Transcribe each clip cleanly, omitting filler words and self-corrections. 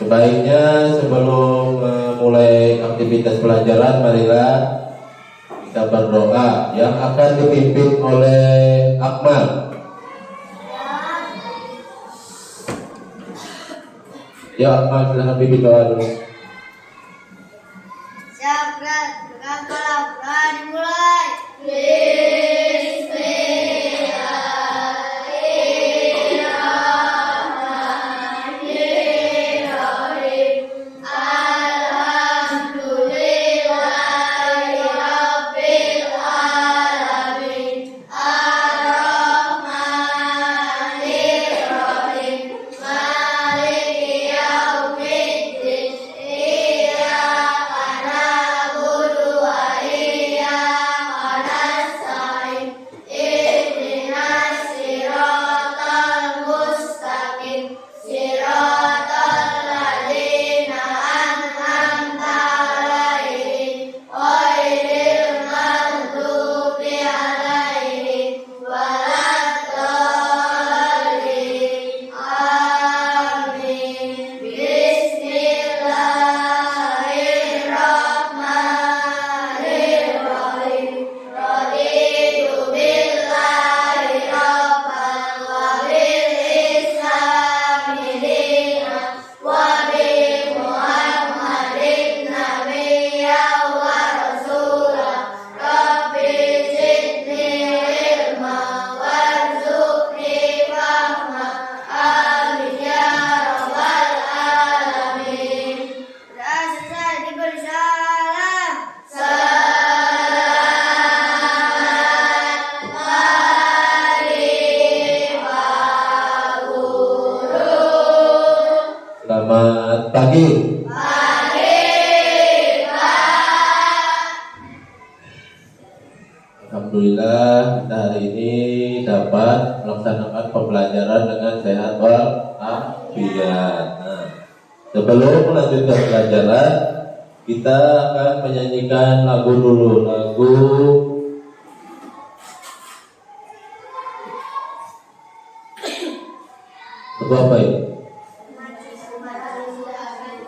Sebaiknya sebelum mulai aktivitas pelajaran, marilah kita berdoa yang akan dipimpin oleh Akmal. Ya Akmal, silahkan pimpin doa dulu. Siap, dengan pelajaran dimulai. Selamat pagi. Alhamdulillah kita hari ini dapat melaksanakan pembelajaran dengan sehat walafiat. Sebelum melanjutkan pelajaran, kita akan menyanyikan lagu dulu. Lagu apa ini?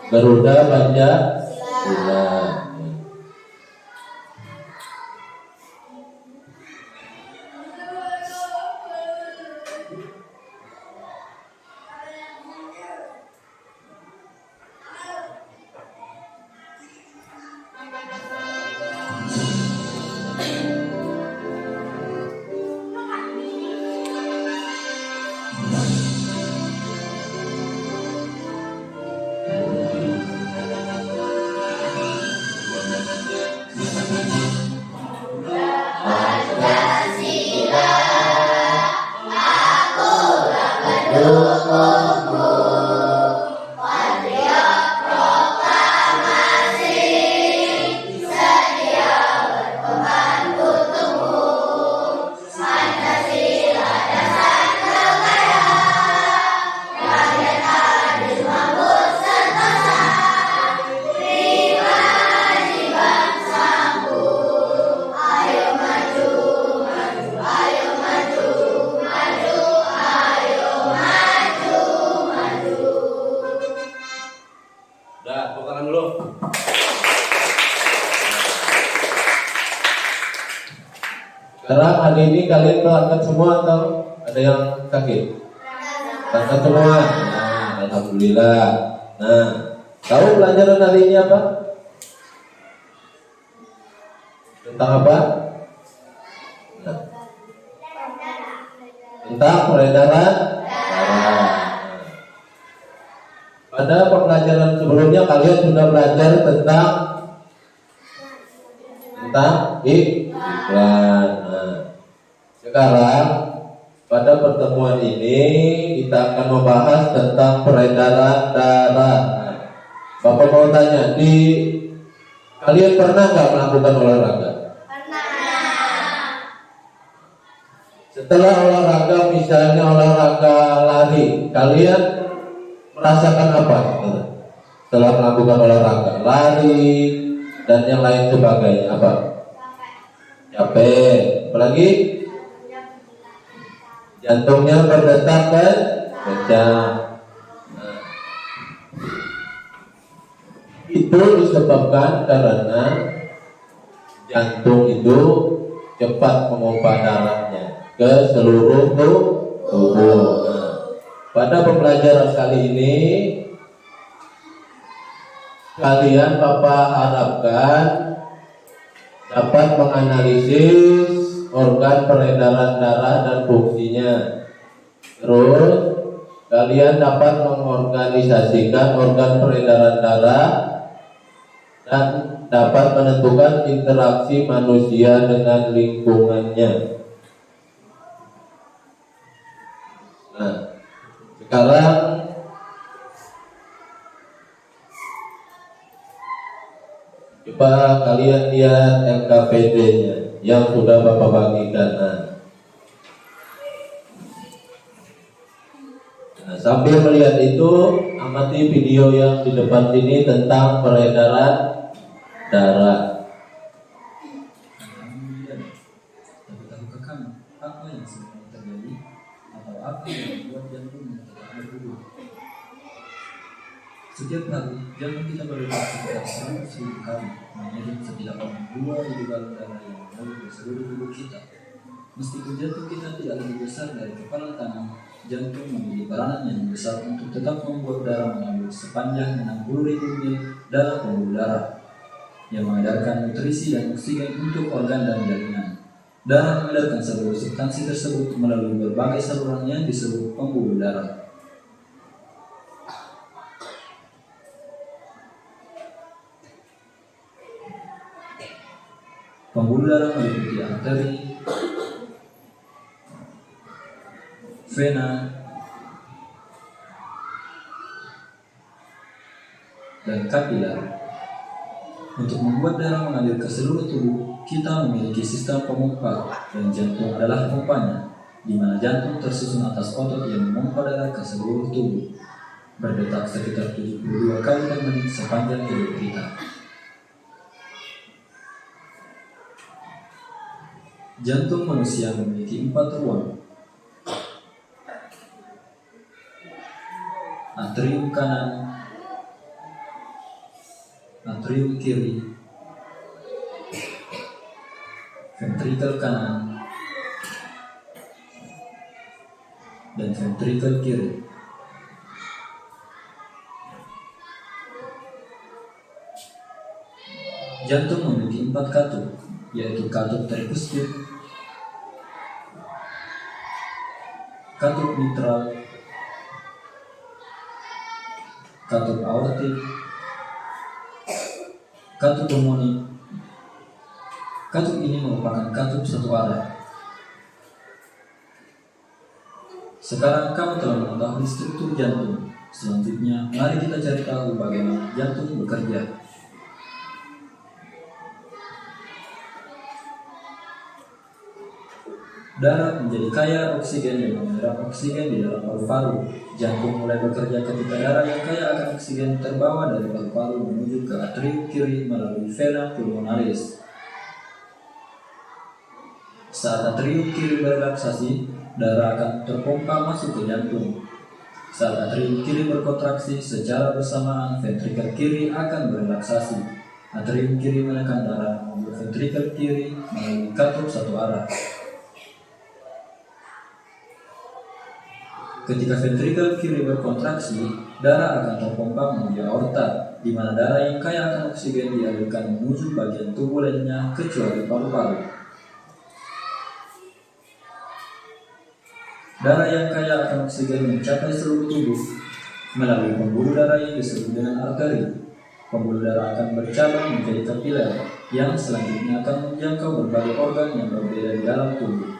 Garuda Pancasila. Sekarang hari ini kalian berangkat semua atau ada yang sakit? Berangkat semua. Nah, alhamdulillah. Nah, tahu pelajaran hari ini apa? Tentang apa? Nah, tentang peredaran darah. Pada pembelajaran sebelumnya kalian sudah belajar tentang iklan. Sekarang pada pertemuan ini kita akan membahas tentang peredaran darah. Bapak mau tanya, kalian pernah nggak melakukan olahraga? Pernah. Setelah olahraga, misalnya olahraga lari, kalian merasakan apa? Setelah melakukan olahraga, lari dan yang lain sebagainya, apa? Capek. Apalagi? Jantungnya berdetak dan kencang. Itu disebabkan karena jantung itu cepat memompa darahnya ke seluruh tubuh. Nah, pada pembelajaran kali ini kalian Papa harapkan dapat menganalisis organ peredaran darah dan fungsinya. Terus kalian dapat mengorganisasikan organ peredaran darah dan dapat menentukan interaksi manusia dengan lingkungannya. Nah, sekarang coba kalian lihat LKPD-nya yang sudah Bapak bagikan. Nah, sambil melihat itu, amati video yang di depan sini tentang peredaran darah. Tapi tahukah kamu apa yang sebenarnya terjadi atau apa yang membuat jantungnya tidak berdebar? Setiap hari jantung kita berdebar sekitar 100.000 kali, mengirim setidaknya 2.000 galon darah yang mengalir ke seluruh tubuh kita. Meskipun jantung kita tidak lebih besar dari kepala tangan, jantung memiliki peranan yang besar untuk tetap membuat darah mengalir sepanjang 60.000 mil dalam pembuluh darah yang mengedarkan nutrisi dan oksigen untuk organ dan jaringan. Darah mengedarkan seluruh substansi tersebut melalui berbagai saluran yang disebut pembuluh darah. Pembuluh darah meliputi arteri, vena, dan kapiler. Untuk membuat darah mengalir ke seluruh tubuh, kita memiliki sistem pemompa dan jantung adalah pompanya, di mana jantung tersusun atas otot yang memompa darah ke seluruh tubuh, berdetak sekitar 72 kali per menit sepanjang hidup kita. Jantung manusia memiliki 4 ruang: atrium kanan, atrium kiri, ventrikel kanan, dan ventrikel kiri. Jantung memiliki 4 katup, yaitu katup tricuspid, katup mitral, katup aortik, katup pulmonik. Katup ini merupakan katup satu arah. Sekarang kamu telah mengetahui struktur jantung. Selanjutnya, mari kita cari tahu bagaimana jantung bekerja. Darah menjadi kaya oksigen dan menyerap oksigen di dalam paru-paru. Jantung mulai bekerja ketika darah yang kaya akan oksigen terbawa dari paru-paru menuju ke atrium kiri melalui vena pulmonalis. Saat atrium kiri berelaksasi, darah akan terpompa masuk ke jantung. Saat atrium kiri berkontraksi, secara bersamaan ventrikel kiri akan berelaksasi. Atrium kiri menekan darah menuju ventrikel kiri melalui katup satu arah. Ketika ventrikel kiri berkontraksi, darah akan terpompa menuju aorta, di mana darah yang kaya akan oksigen dialirkan menuju bagian tubuh lainnya kecuali paru-paru. Darah yang kaya akan oksigen mencapai seluruh tubuh melalui pembuluh darah yang disebut dengan arteri. Pembuluh darah akan bercabang menjadi kapiler yang selanjutnya akan menjangkau berbagai organ yang berbeda di dalam tubuh.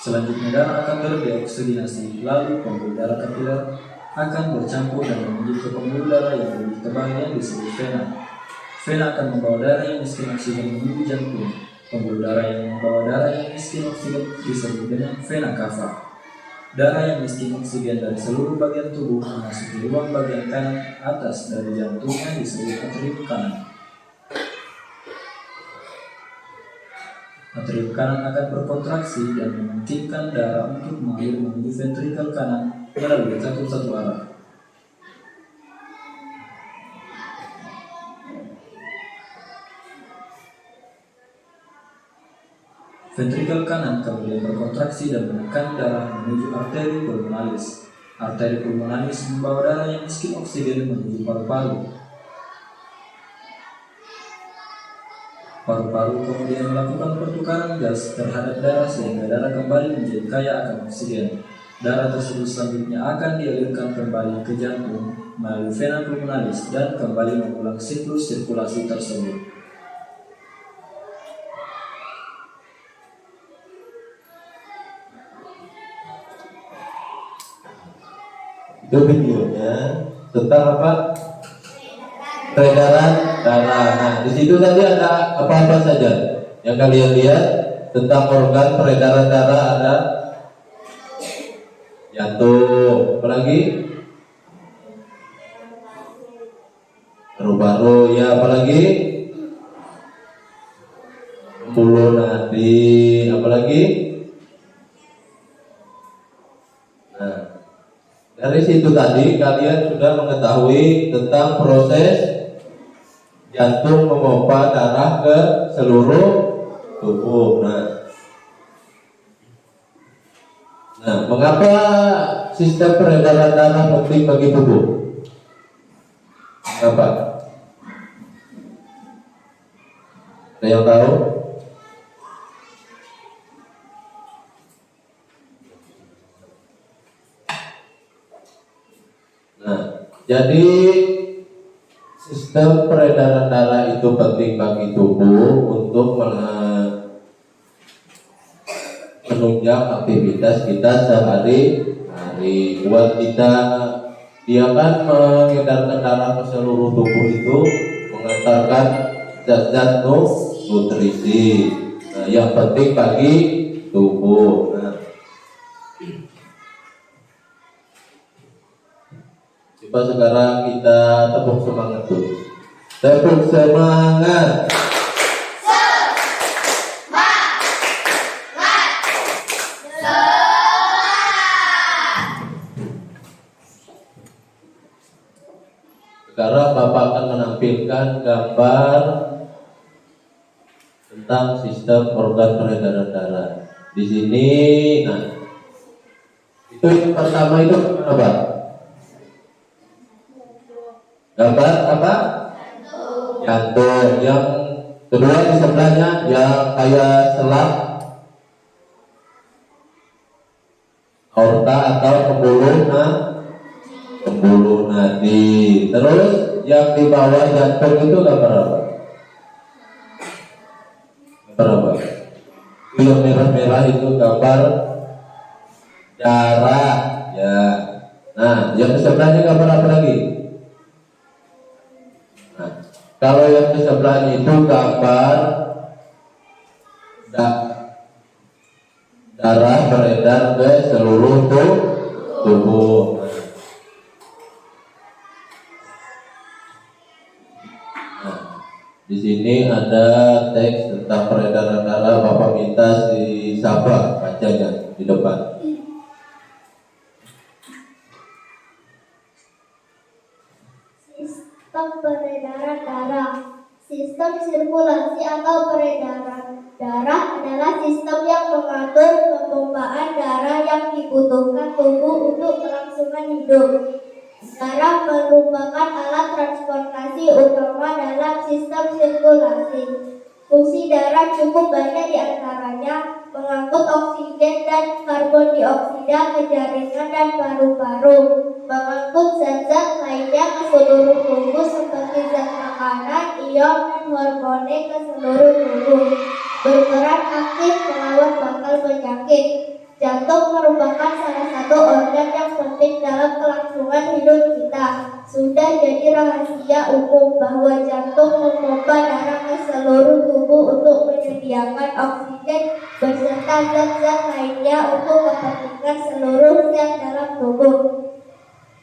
Selanjutnya darah akan berdeoksinasi, lalu pembuluh darah kapiler akan bercampur dan menuju ke pembuluh darah yang lebih tebal yang disebut vena. Vena akan membawa darah yang miskin oksigen menuju jantung. Pembuluh darah yang membawa darah yang miskin oksigen disebut dengan vena cava. Darah yang miskin oksigen dari seluruh bagian tubuh memasuki ruang bagian kanan atas dari jantung yang disebut atrium kanan. Atrium kanan akan berkontraksi dan memungkinkan darah untuk mengalir menuju ventrikel kanan melalui katup satu arah. Ventrikel kanan kemudian berkontraksi dan menekan darah menuju arteri pulmonalis. Arteri pulmonalis membawa darah yang miskin oksigen menuju paru-paru. Paru-paru kemudian melakukan pertukaran gas terhadap darah sehingga darah kembali menjadi kaya akan oksigen. Darah tersebut selanjutnya akan dialirkan kembali ke jantung melalui vena pulmonalis dan kembali mengulang siklus sirkulasi tersebut. Itu videonya tentang apa? Peredaran darah. Nah, di situ tadi ada apa-apa saja yang kalian lihat tentang organ peredaran darah. Ada jantung, apalagi paru-paru, ya apalagi pembuluh nadi, apalagi. Nah, dari situ tadi kalian sudah mengetahui tentang proses jantung memompa darah ke seluruh tubuh. Nah, mengapa sistem peredaran darah penting bagi tubuh? Kenapa? Ada yang tahu? Nah, jadi sistem peredaran darah itu penting bagi tubuh untuk menunjang aktivitas kita sehari-hari. Buat kita, dia kan mengedarkan darah ke seluruh tubuh itu, mengantarkan zat-zat nutrisi, yang penting bagi tubuh. Coba sekarang kita tepuk semangat dulu. Tepuk semangat. Sekarang Bapak akan menampilkan gambar tentang sistem organ peredaran darah. Di sini, nah, itu yang pertama itu apa? Gambar apa? Jantung. Yang kedua di sebelahnya yang kayak selang aorta atau pembuluh nadi. Terus yang di bawah jantung itu gambar apa? Gambar apa? Yang merah-merah itu gambar darah, ya. Nah, yang di sebelahnya gambar apa lagi? Nah, kalau yang di sebelahnya itu gambar darah beredar ke seluruh tubuh. Di sini ada teks tentang peredaran darah. Bapak minta si Sabah bacanya di depan. Sistem peredaran darah. Sistem sirkulasi atau peredaran darah adalah sistem yang mengatur pemompaan darah yang dibutuhkan tubuh untuk kelangsungan hidup. Darah merupakan alat transportasi utama dalam sistem sirkulasi. Fungsi darah cukup banyak, diantaranya mengangkut oksigen dan karbon dioksida ke jaringan dan paru-paru, mengangkut zat-zat lainnya ke seluruh tubuh seperti zat makanan, ion, dan hormone ke seluruh tubuh, berperan aktif melawan bakal penyakit. Jantung merupakan salah satu organ yang penting dalam kelangsungan hidup kita. Sudah jadi rahasia umum bahwa jantung memompa darah ke seluruh tubuh untuk menyediakan oksigen beserta zat-zat lainnya untuk kepentingan seluruh sel dalam tubuh.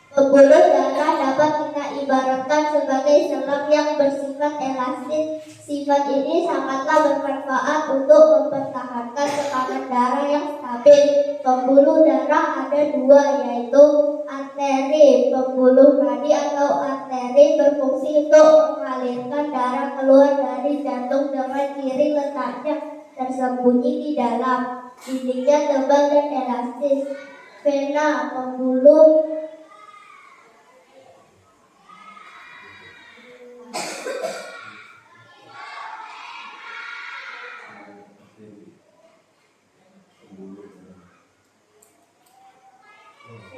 Pembuluh darah dapat kita ibaratkan sebagai selang yang bersifat elastis. Sifat ini sangatlah bermanfaat untuk mempertahankan tekanan darah yang stabil. Pembuluh darah ada dua, yaitu arteri. Pembuluh nadi atau arteri berfungsi untuk mengalirkan darah keluar dari jantung dengan ciri letaknya tersembunyi di dalam. Dindingnya tebal dan elastis. Vena, pembuluh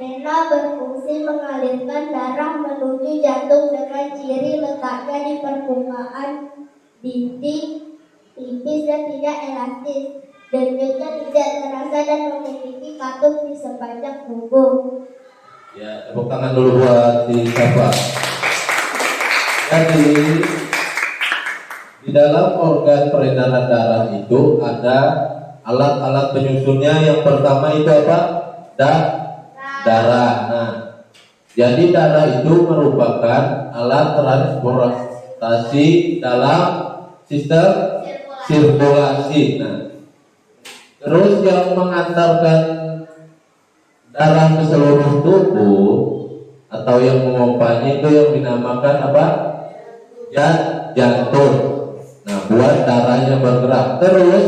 Vena berfungsi mengalirkan darah menuju jantung dengan ciri letaknya di permukaan dinding tipis dan tidak elastis. Denyutnya tidak terasa dan memiliki katup di sepanjang tubuh. Ya, tepuk tangan dulu buat si Safa. Jadi di dalam organ peredaran darah itu ada alat-alat penyusunnya. Yang pertama itu apa? Darah. Nah, jadi darah itu merupakan alat transportasi dalam sistem sirkulasi. Nah, terus yang mengantarkan darah ke seluruh tubuh atau yang memompanya itu yang dinamakan apa? Jantung. Nah, buat darahnya bergerak. Terus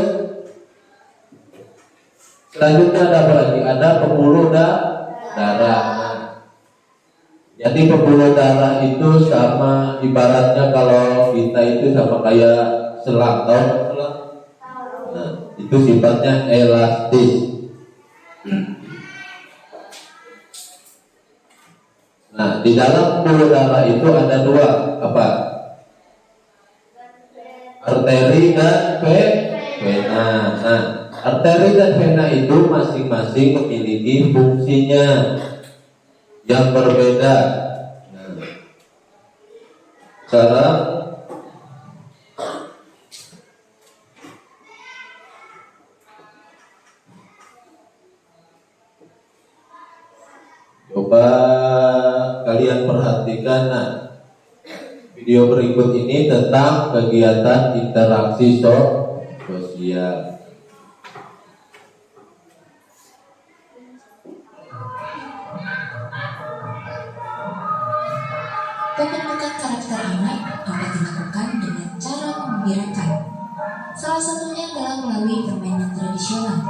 selanjutnya ada apa lagi? Ada pembuluh darah. Nah, jadi pembuluh darah itu sama ibaratnya kalau kita itu sama kayak selang, tahu nggak selang? Nah, itu sifatnya elastis. Nah, di dalam pembuluh darah itu ada dua, apa? Arteri dan vena. Nah, arteri dan vena itu masing-masing memiliki fungsinya yang berbeda. Nah, sekarang coba kalian perhatikan. Nah, video berikut ini tentang kegiatan interaksi sosial. Pembentukan karakter anak dapat dilakukan dengan cara menggembirakan. Salah satunya adalah melalui permainan tradisional.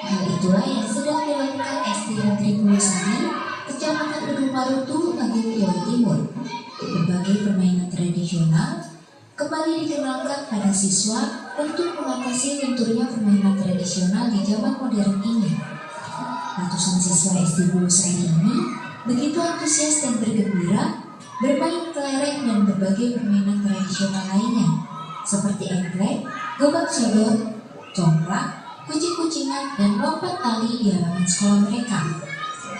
Hal itulah yang sedang dilakukan SD Negeri Pulusari, Kecamatan Gedung Marutu, Nagreg, Jawa Timur. Berbagai permainan tradisional kembali dikenalkan pada siswa untuk mengatasi lunturnya permainan tradisional di zaman modern ini. Ratusan siswa SD Pulusari ini begitu antusias dan bergembira bermain kelereng dan berbagai permainan tradisional lainnya seperti engklek, gobak sodor, congklak, kucing-kucingan, dan lompat tali di halaman sekolah mereka.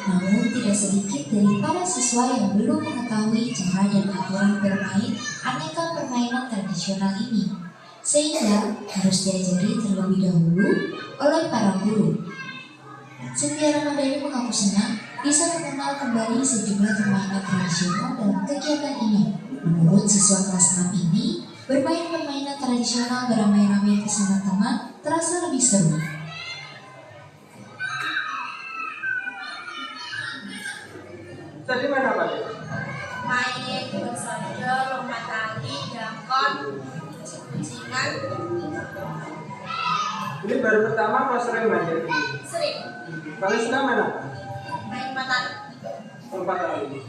Namun tidak sedikit dari para siswa yang belum mengetahui cara dan aturan bermain aneka permainan tradisional ini, sehingga harus diajari terlebih dahulu oleh para guru. Cynthia Ramadhani mengaku senang bisa mengenal kembali sejumlah permainan tradisional dalam kegiatan ini. Menurut siswa kelas 6 ini, bermain permainan tradisional beramai-ramai bersama teman terasa lebih seru. Tadi main apa sih? Main bersodor, lompat tali, dangkot, kucing-kucingan. Ini baru pertama apa sering main ya? Sering Paling suka main apa? main mata Lompat tali.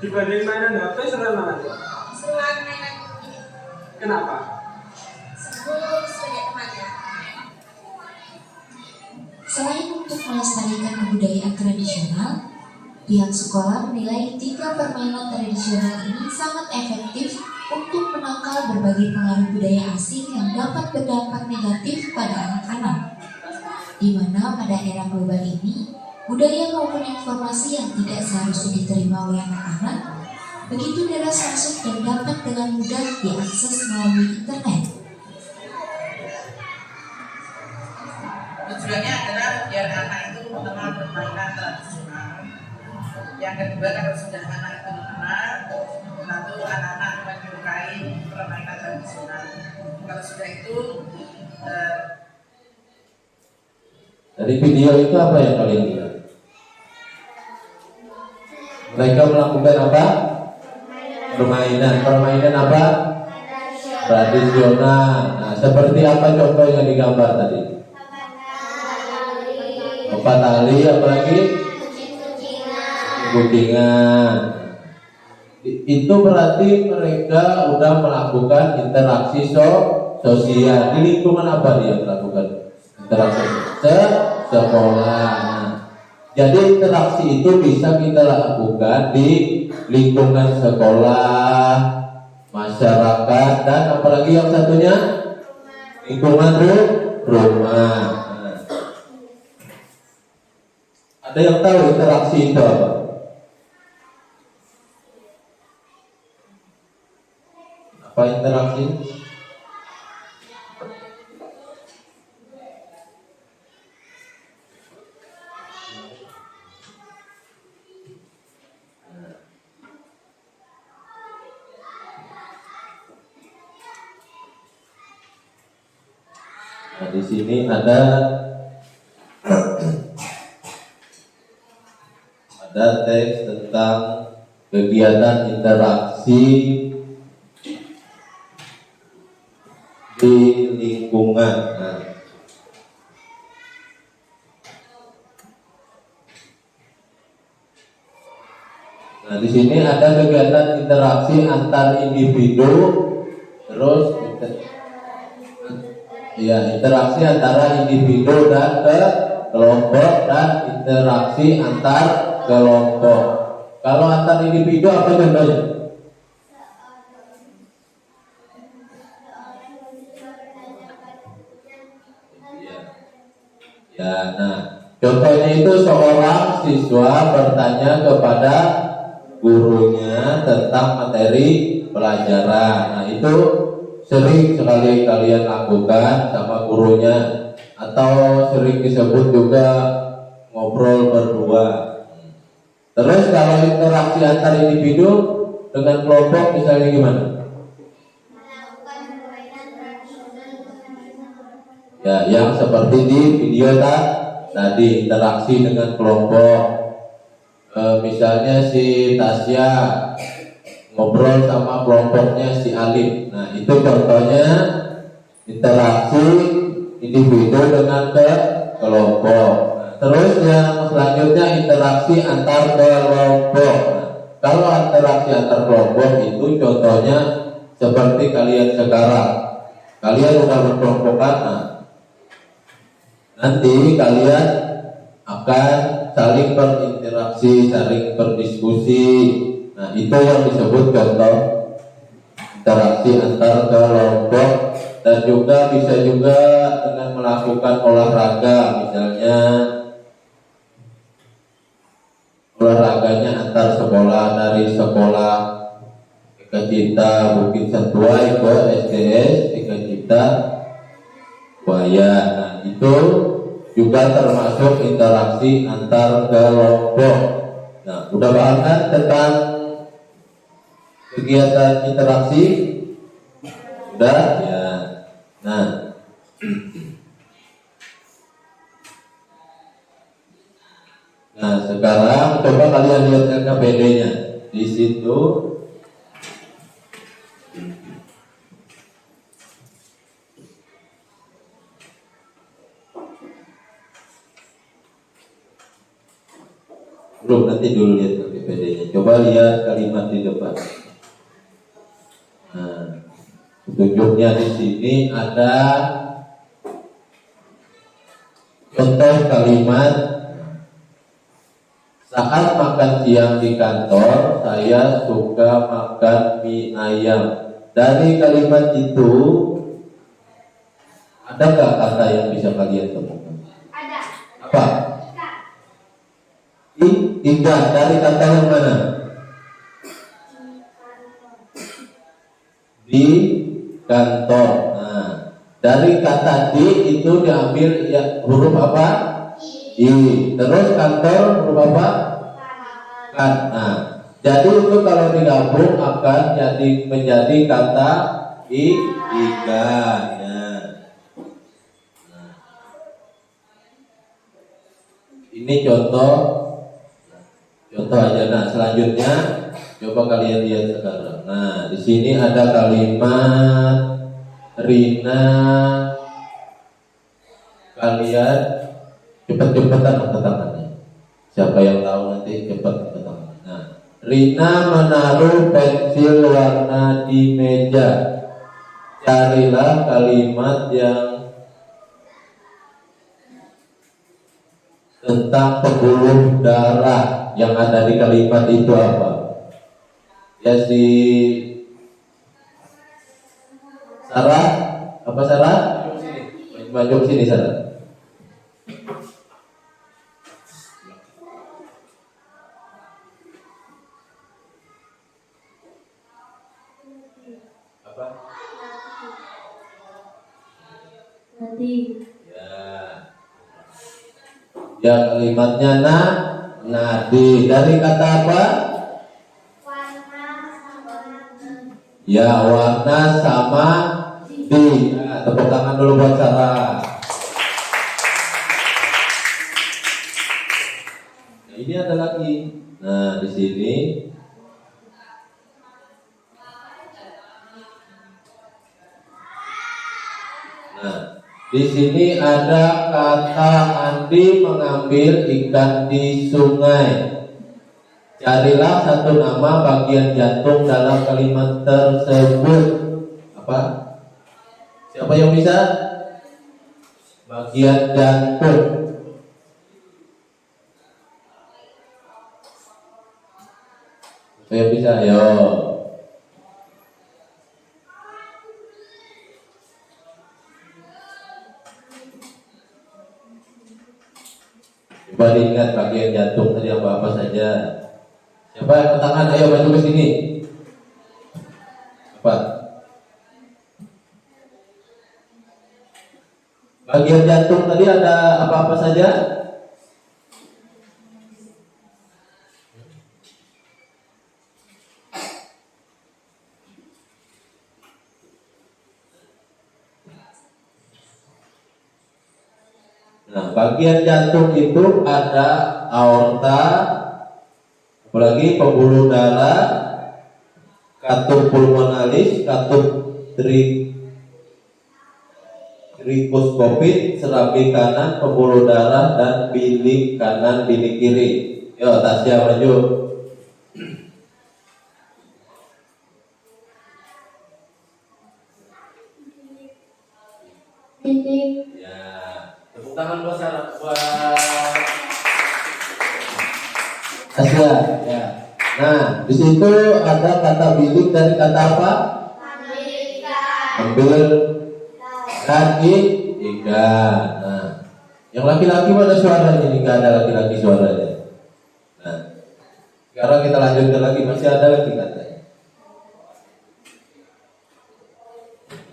Dibanding mainan HP seru mana sih? seruan mainan ini. Kenapa? Seru sebagai temannya. Selain untuk melestarikan kebudayaan tradisional, pihak sekolah menilai 3 permainan tradisional ini sangat efektif untuk menangkal berbagai pengaruh budaya asing yang dapat berdampak negatif pada anak-anak. Di mana pada era global ini, budaya maupun informasi yang tidak seharusnya diterima oleh anak-anak begitu deras masuk dan dapat dengan mudah diakses melalui internet. Tujuannya adalah biar anak itu mengenal permainan tradisional. Yang kedua, kalau sudah anak itu mengenal, lalu anak-anak menyukai permainan tradisional. Kalau sudah itu Dari video itu apa yang kalian lihat? Mereka melakukan apa? Permainan apa? tradisional. Nah, seperti apa contoh yang digambar tadi? Empat tali, apalagi kucingan. Itu berarti mereka udah melakukan interaksi sosial. Di lingkungan apa dia melakukan interaksi? Sekolah. Nah, jadi interaksi itu bisa kita lakukan di lingkungan sekolah, masyarakat, dan apalagi yang satunya lingkungan rumah. Nah, ada yang tahu interaksi itu apa? Apa interaksi? Nah, di sini ada teks tentang kegiatan interaksi di lingkungan. Nah, di sini ada kegiatan interaksi antar individu, terus interaksi antara individu dan kelompok, dan interaksi antar kelompok. Kalau antar individu apa contohnya? Ya, nah, contohnya itu seorang siswa bertanya kepada gurunya tentang materi pelajaran. Nah, itu sering sekali kalian lakukan sama gurunya, atau sering disebut juga ngobrol berdua. Terus kalau interaksi antar individu dengan kelompok misalnya gimana? Ya, yang seperti di video tadi, interaksi dengan kelompok. Misalnya si Tasya ngobrol sama kelompoknya si Alif. Nah, itu contohnya interaksi individu dengan kelompok. Nah, terus yang selanjutnya interaksi antar kelompok. Nah, kalau interaksi antar kelompok itu contohnya seperti kalian sekarang. Kalian sudah berkelompokan. Nah, nanti kalian akan saling berinteraksi, saling berdiskusi. Nah, itu yang disebut contoh interaksi antar kelompok. Dan juga bisa juga dengan melakukan olahraga, misalnya olahraganya antar sekolah, dari sekolah Eka Cipta Bukit Santuai ke SDS Eka Cipta Buaya. Nah, itu juga termasuk interaksi antar kelompok. Nah, udah paham kan tentang kegiatan interaksi? Udah ya. Nah, sekarang coba kalian lihat LKPD-nya. Di situ belum, nanti dulu lihat LKPD-nya. Coba lihat kalimat di depan. Nah, petunjuknya di sini ada contoh kalimat. Saat makan siang di kantor, saya suka makan mie ayam. Dari kalimat itu ada nggak kata yang bisa kalian temukan? Ada. Apa? Tidak. Dari kata yang mana? Di kantor. Nah, dari kata di itu diambil ya, huruf apa? I. Terus kantor huruf apa? Kan. Nah, jadi itu kalau digabung akan menjadi kata iga. Ya. Nah, ini contoh aja. Nah, selanjutnya coba kalian lihat sekarang. Nah, di sini ada kalimat Rina, kalian cepet-cepetan angkat tangannya. Siapa yang tahu nanti cepet angkat tangannya. Nah, Rina menaruh pensil warna di meja. Carilah kalimat yang tentang pembuluh darah. Yang ada di kalimat itu apa? Ya si Sarah, apa Sarah? Maju ke sini Sarah. Apa? Nanti. Ya kalimatnya nadi dari kata apa? Warna sama Ya warna sama di. Ya, tepuk tangan dulu buat Sarah. Nah, ini ada lagi. Nah di sini di sini ada kata Andi mengambil ikan di sungai. Carilah satu nama bagian jantung dalam kalimat tersebut. Apa? Siapa yang bisa? Bagian jantung. Siapa yang bisa? Ayo. Coba diingat bagian jantung tadi apa saja. Siapa yang angkat tangan? Ayo maju ke sini. Apa? Bagian jantung tadi ada apa saja? Nah, bagian jantung itu ada aorta, apalagi pembuluh darah, katup pulmonalis, katup trikoskopit, serambi kanan, pembuluh darah, dan bilik kanan, bilik kiri. Yo, Tasya maju. bilik. Ya, tepuk tangan buat Sarah, buat Tasya. Ya. Nah, di situ ada kata bilik dari kata apa? Ambil kaki ikan. Nah, yang laki-laki mana suaranya? Ini nggak ada laki-laki suaranya. Nah, sekarang kita lanjutkan lagi, masih ada lagi katanya.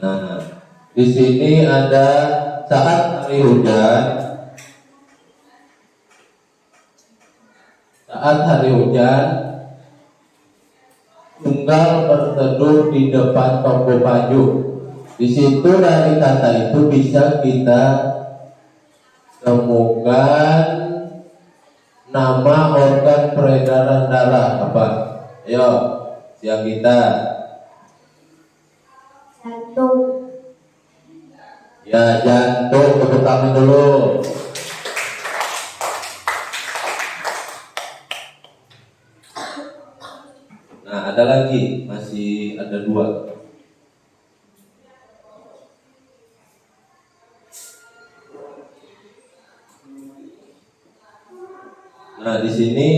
Nah, di sini ada saat hari hujan. Saat hari hujan, tunggal berteduh di depan toko baju. Di situ dari kata itu bisa kita temukan nama organ peredaran darah apa? Ayo, siap kita. Jantung. Ya jantung, tepuk tangan dulu. Nah ada lagi, masih ada dua. Nah di sini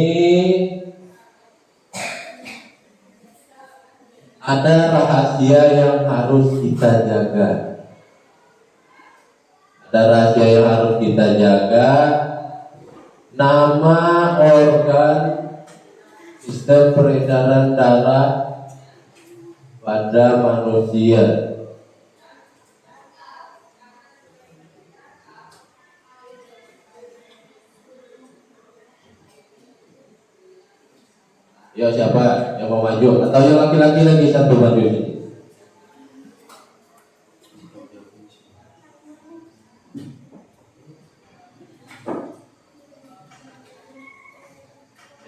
ada rahasia yang harus kita jaga. Ada rahasia yang harus kita jaga. Nama organ sistem peredaran darah pada manusia. Ya siapa yang mau maju? Atau yang laki-laki lagi satu maju ini?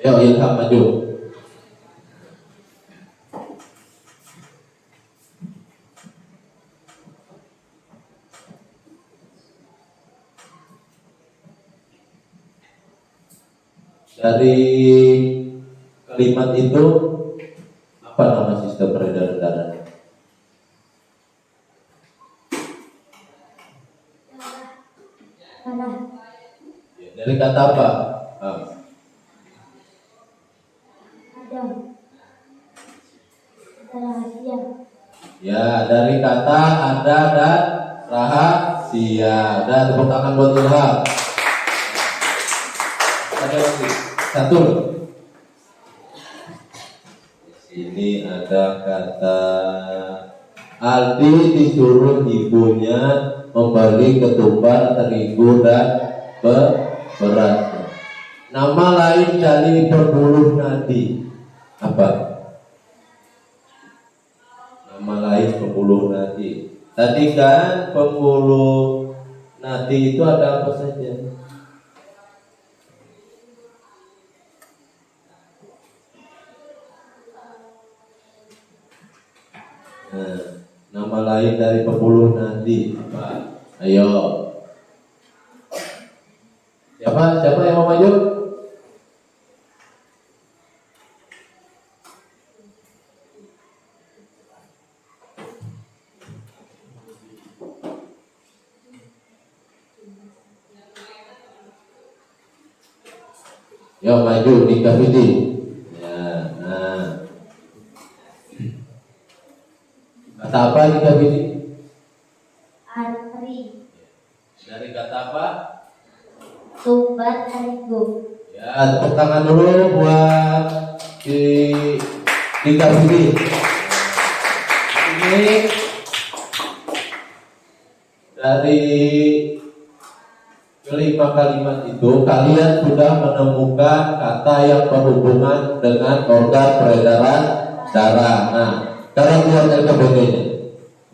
Ayo Ilham maju. Dari kalimat itu apa nama sistem peredaran darah? Darah. Ya, dari kata apa? Ah, Ada. Rahasia. ya, dari kata ada dan rahasia. Dan tepuk tangan buat Ilham. Ada lagi satu. Ini ada kata Aldi disuruh ibunya membeli ketupat, terigu dan beras. Nama lain dari pembuluh nadi apa? Nama lain pembuluh nadi. Tadi kan pembuluh nadi itu ada apa saja? Nah, nama lain dari pembuluh nadi apa? Ayo. Siapa yang mau maju? Yo maju di Kavidi. Ya, nah. Kata apa di Kavidi? Arteri. Dari kata apa? Tumbar terigu. Ya, tepuk tangan dulu buat di Kavidi. Ini dari kelima kalimat itu kalian sudah menemukan kata yang berhubungan dengan organ peredaran darah. Nah, sekarang lihat LKPD-nya.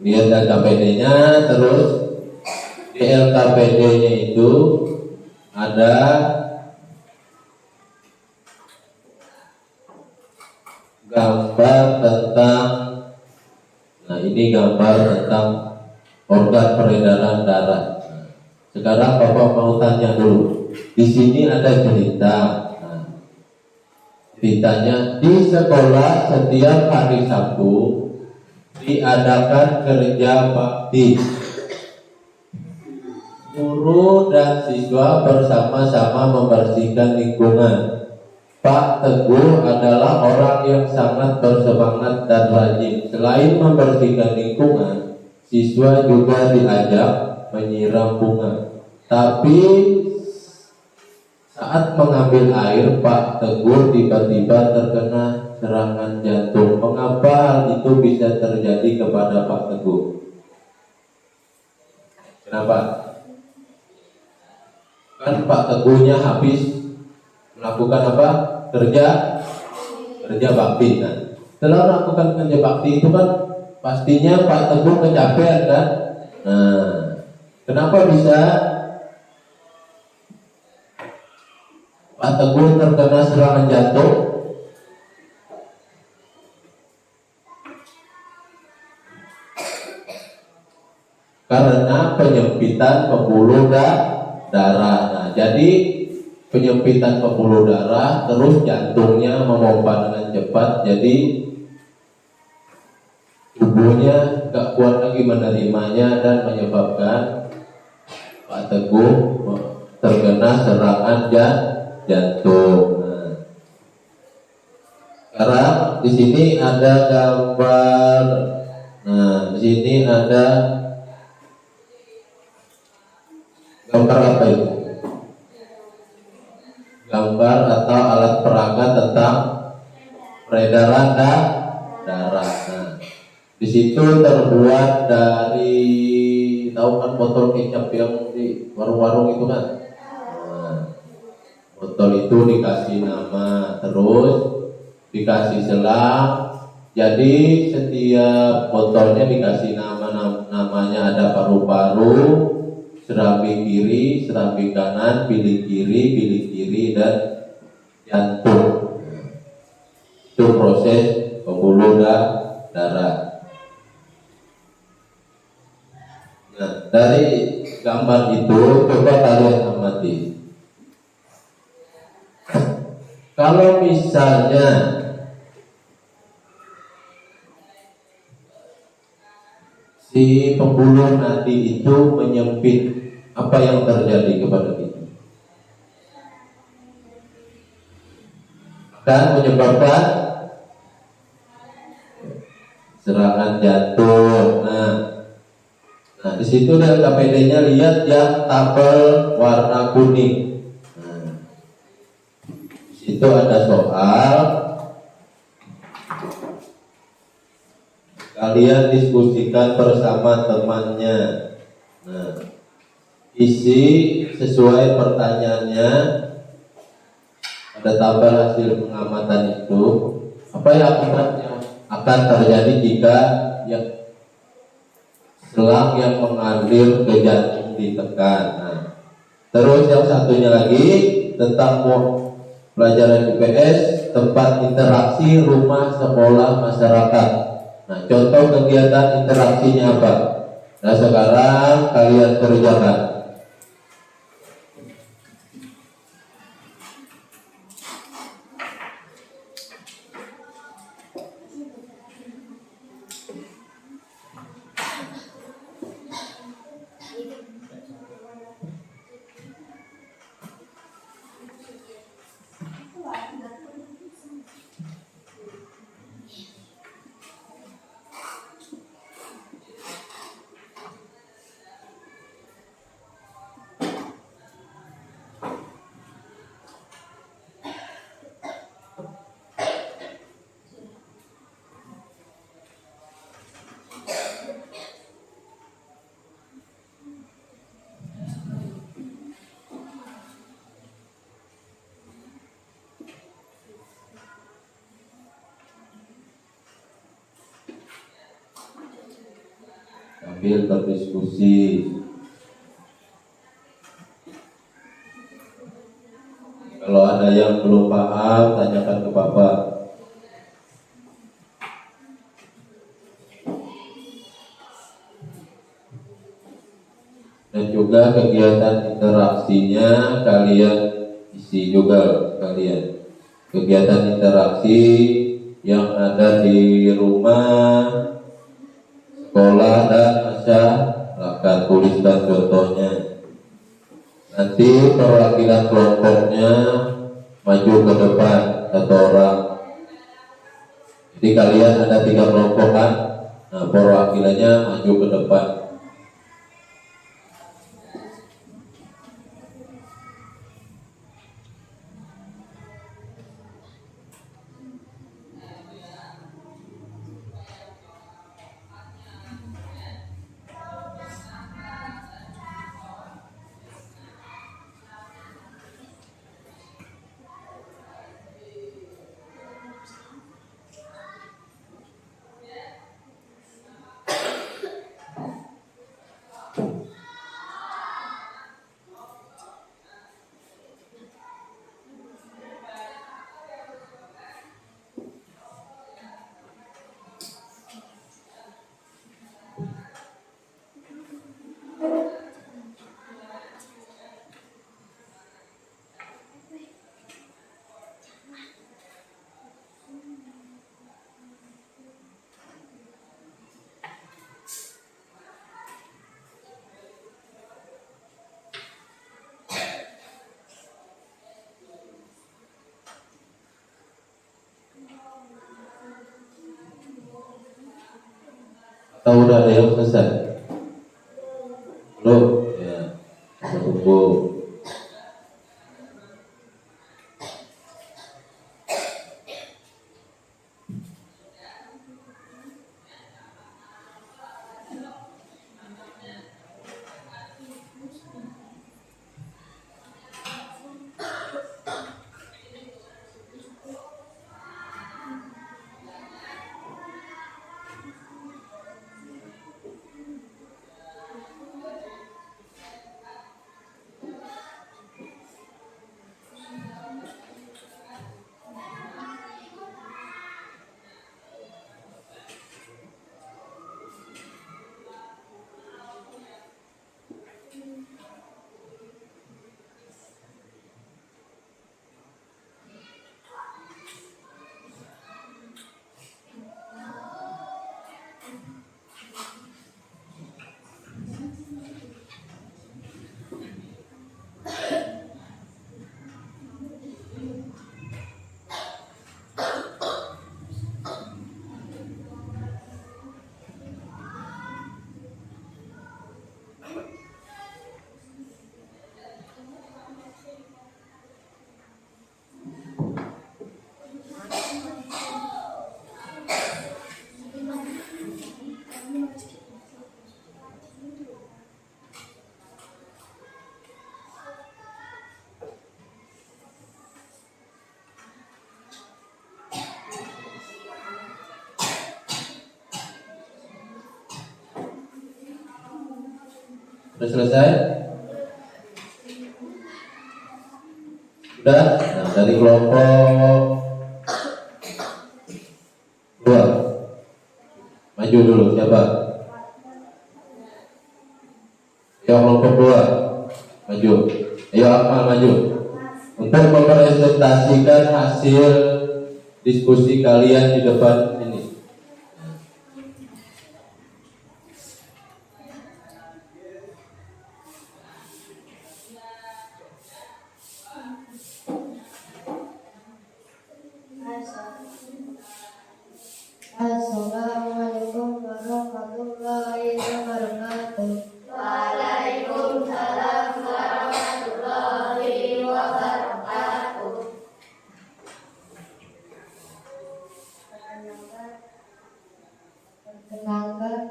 Lihat LKPD-nya, terus di LKPD-nya itu ada gambar tentang, nah ini gambar tentang organ peredaran darah. Sekarang Bapak mau tanya dulu. Di sini ada cerita. Nah, ceritanya di sekolah setiap hari Sabtu diadakan kerja bakti. Guru dan siswa bersama-sama membersihkan lingkungan. Pak Teguh adalah orang yang sangat bersemangat dan rajin. Selain membersihkan lingkungan, siswa juga diajak menyiram bunga. Tapi saat mengambil air, Pak Teguh tiba-tiba terkena serangan jantung. Mengapa hal itu bisa terjadi kepada Pak Teguh? Kenapa? Kan Pak Teguhnya habis melakukan apa? Kerja bakti. Nah, setelah melakukan kerja bakti itu kan pastinya Pak Teguh kecapean kan? Nah, kenapa bisa Pak Teguh terkena serangan jantung? Karena penyempitan pembuluh darah. Nah, jadi penyempitan pembuluh darah, terus jantungnya memompa dengan cepat, jadi tubuhnya gak kuat lagi menerimanya dan menyebabkan Pak Teguh terkena serangan jantung. Nah, sekarang di sini ada gambar. Nah, di sini ada gambar apa itu? Gambar atau alat peraga tentang peredaran darah. Nah, di situ terbuat dari, tahu kan botol kecap yang di warung-warung itu kan? Nah, botol itu dikasih nama, terus dikasih selang. Jadi setiap botolnya dikasih namanya, ada paru-paru, serambi kiri, serambi kanan, bilik kiri, dan jantung. Itu proses pembuluh darah. Nah, dari gambar itu coba kalian amati. Kalau misalnya si pembuluh nadi itu menyempit, apa yang terjadi kepada kita? Akan menyebabkan serangan jantung. Nah di situ dari KPD-nya lihat yang tabel warna kuning. Nah, di situ ada soal, kalian diskusikan bersama temannya. Nah, isi sesuai pertanyaannya. Ada tabel hasil pengamatan itu. Apa yang akan terjadi jika yang selang yang mengalir ke jantung ditekan. Nah, terus yang satunya lagi tentang pelajaran IPS, tempat interaksi rumah sekolah masyarakat. Nah, contoh kegiatan interaksinya apa? Nah, sekarang kalian kerjakan. Sambil berdiskusi. Kalau ada yang belum paham, tanyakan ke Bapak. Dan juga kegiatan interaksinya kalian isi juga kalian. Kegiatan interaksi yang ada di rumah, sekolah dan masyarakat, tuliskan contohnya. Nanti perwakilan kelompoknya maju ke depan satu orang. Jadi kalian ada 3 kelompok kan? Nah, perwakilannya maju ke depan. Atau udah ada yang selesai? Belum? Ya, kita tunggu. Sudah selesai? Sudah? Nah, dari kelompok 2 maju dulu, siapa? Ayo kelompok 2 maju. Ayo Akmal maju. Untuk mempresentasikan hasil diskusi kalian di depan ini. Assalamualaikum warahmatullahi wabarakatuh. Perkenalkan,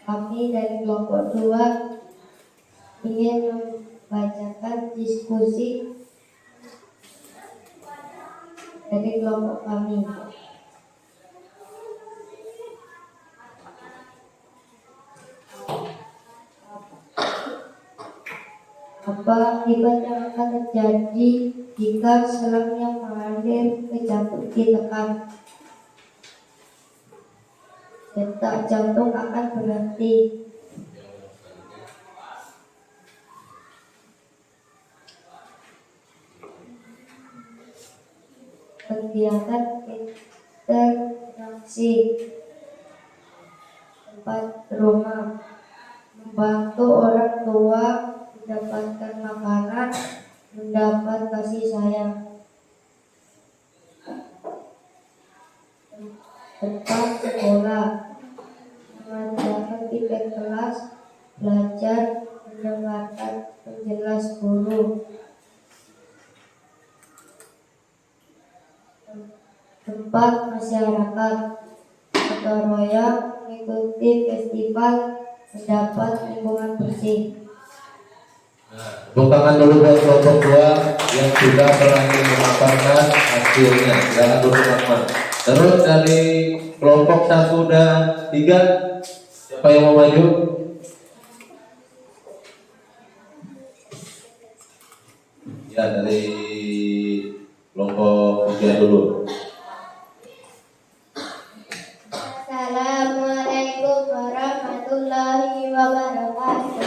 kami dari kelompok 2 ingin membacakan diskusi dari kelompok kami. Apa akibat yang akan terjadi jika selang yang mengalir ke jantung ditekan? Detak jantung akan berhenti. Kegiatan interaksi tempat rumah, membantu orang tua mendapatkan makanan, mendapat kasih sayang. Tempat sekolah, mengerjakan tiket kelas, belajar, mendengarkan penjelas guru. Tempat masyarakat, gotong royong, mengikuti festival, mendapat lingkungan bersih. Tepuk tangan dulu buat kelompok 2 yang sudah berani memaparkan hasilnya. Silakan duduk Akmal. Terus dari kelompok 1 dan 3, siapa yang mau maju? Ya, dari kelompok 3 dulu. Assalamualaikum warahmatullahi wabarakatuh.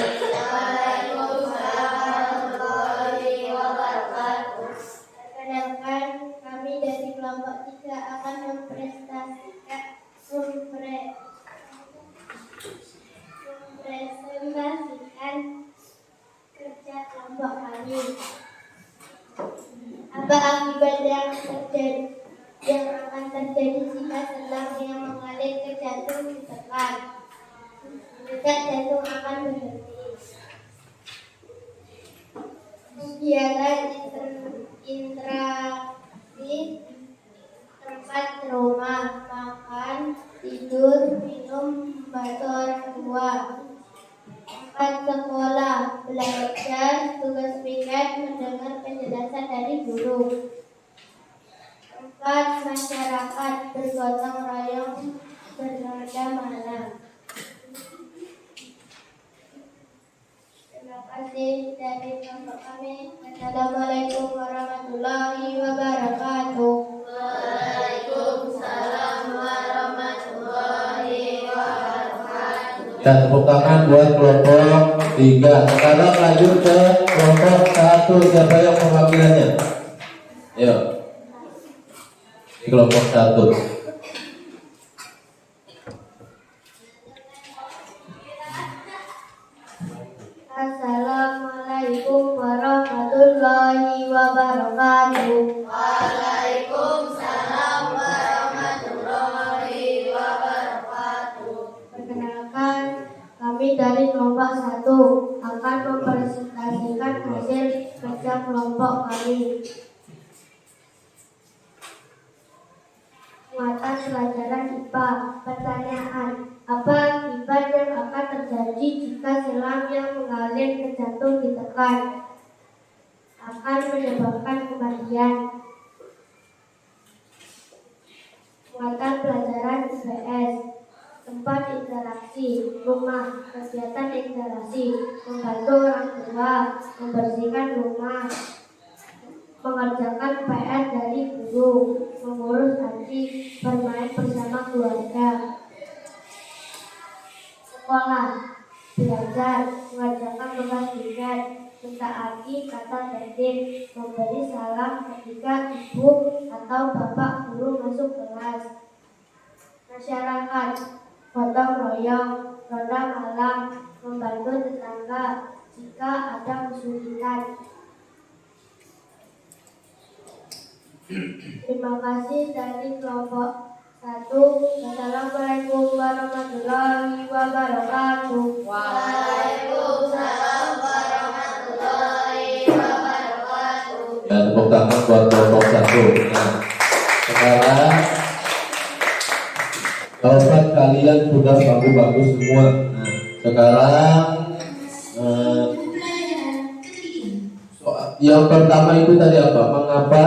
Perkenalkan, kami dari kelompok 3 akan mempresentasikan kerja kelompok kami. Apa akibat yang akan terjadi jika selang yang mengalir ke jantung ditekan? Detak jantung akan berhenti. Kegiatan interaksi tempat rumah, makan, tidur, minum, membantu orang tua. Tempat sekolah, belajar, tugas piket, mendengar penjelasan dari guru. Tempat masyarakat, bergotong royong, bernada malam. Terima kasih dari kelompok kami. Assalamualaikum warahmatullahi wabarakatuh. Waalaikumsalam warahmatullahi wabarakatuh. Ya, tepuk tangan buat kelompok 3. Sekarang lanjut ke kelompok 1. Siapa yang perwakilannya? Ayo. Di kelompok 1. Assalamualaikum warahmatullahi wabarakatuh. Waalaikumsalam warahmatullahi wabarakatuh. Perkenalkan, kami dari kelompok 1 akan mempresentasikan hasil kerja kelompok kami. Mata pelajaran IPA. Pertanyaan, apa akibat yang akan terjadi jika selang yang mengalir ke jantung ditekan? Akan menyebabkan kematian. Mata pelajaran IPS. Tempat interaksi interaksi rumah, kegiatan interaksi, membantu orang tua, membersihkan rumah, mengerjakan PR dari guru, mengurus haji, bermain bersama keluarga. Sekolah, belajar, mengerjakan tugas tiket, mentaati kata tertib, memberi salam ketika ibu atau bapak guru masuk kelas. Masyarakat, gotong royong, ronda malam, membantu tetangga jika ada kesulitan. Terima kasih dari kelompok 1. Wassalamualaikum warahmatullahi wabarakatuh. Waalaikumsalam warahmatullahi wabarakatuh. Ya, tepuk tangan buat kelompok 1. Nah, sekarang jawaban kalian sudah bagus-bagus semua. Nah, sekarang yang pertama itu tadi apa? Mengapa?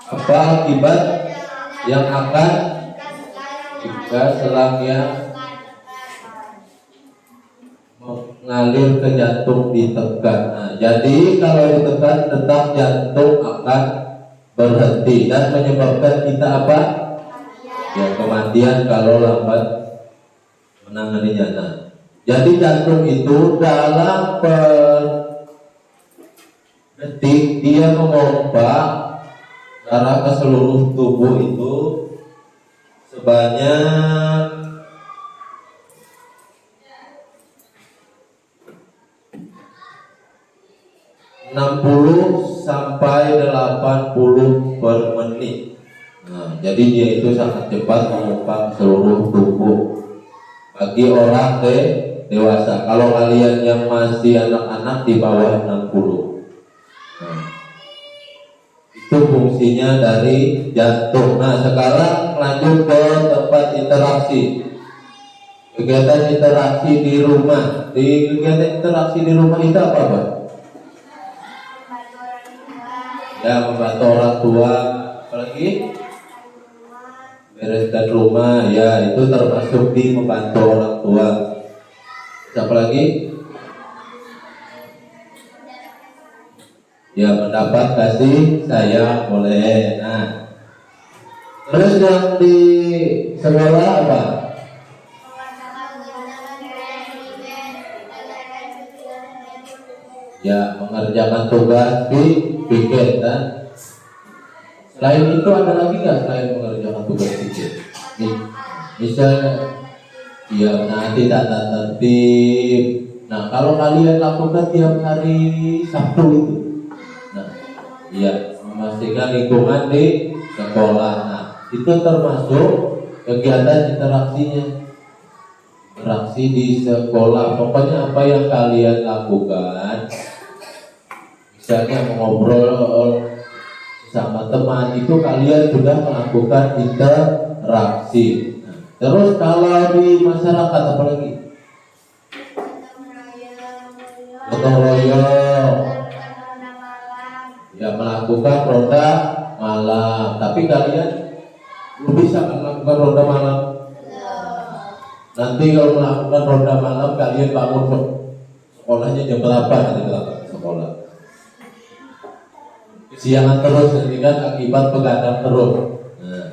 Apa akibat yang akan jika selangnya mengalir ke jantung ditekan. Nah, jadi kalau ditekan tetap jantung akan berhenti dan menyebabkan kita apa? Ya, kematian kalau lambat menanganinya. Nah, jadi jantung itu dalam per detik dia memompa darah ke seluruh tubuh itu sebanyak 60 sampai 80 per menit. Nah, jadi dia itu sangat cepat memompa seluruh tubuh bagi orang dewasa. Kalau kalian yang masih anak-anak di bawah 60. Nah, itu fungsinya dari jantung. Nah, sekarang lanjut ke tempat interaksi. Kegiatan interaksi di rumah. Di kegiatan interaksi di rumah itu apa, Pak? Ya, membantu orang tua. Apalagi bereskan rumah. Ya, itu termasuk di membantu orang tua. Apa lagi? Ya, mendapat kasih sayang boleh. Nah, terus yang di sekolah apa? Ya, mengerjakan tugas pikir kan. Selain itu ada lagi nggak selain mengerjakan tugas pikir? Misalnya, ya nanti tata tertib. Nah, kalau kalian lakukan tiap hari Sabtu itu, nah, iya, memastikan lingkungan di sekolah. Nah, itu termasuk kegiatan interaksinya. Interaksi di sekolah. Pokoknya apa yang kalian lakukan, misalnya mengobrol sama teman, itu kalian sudah melakukan interaksi. Nah, terus kalau di masyarakat apa lagi? Gotong royong. Ya, melakukan ronda malam. Tapi kalian belum bisa melakukan ronda malam. Nanti kalau melakukan ronda malam kalian bangun sekolahnya jam berapa nanti berangkat ke sekolah? Kesiangan terus, ini kan akibat begadang terus. Nah,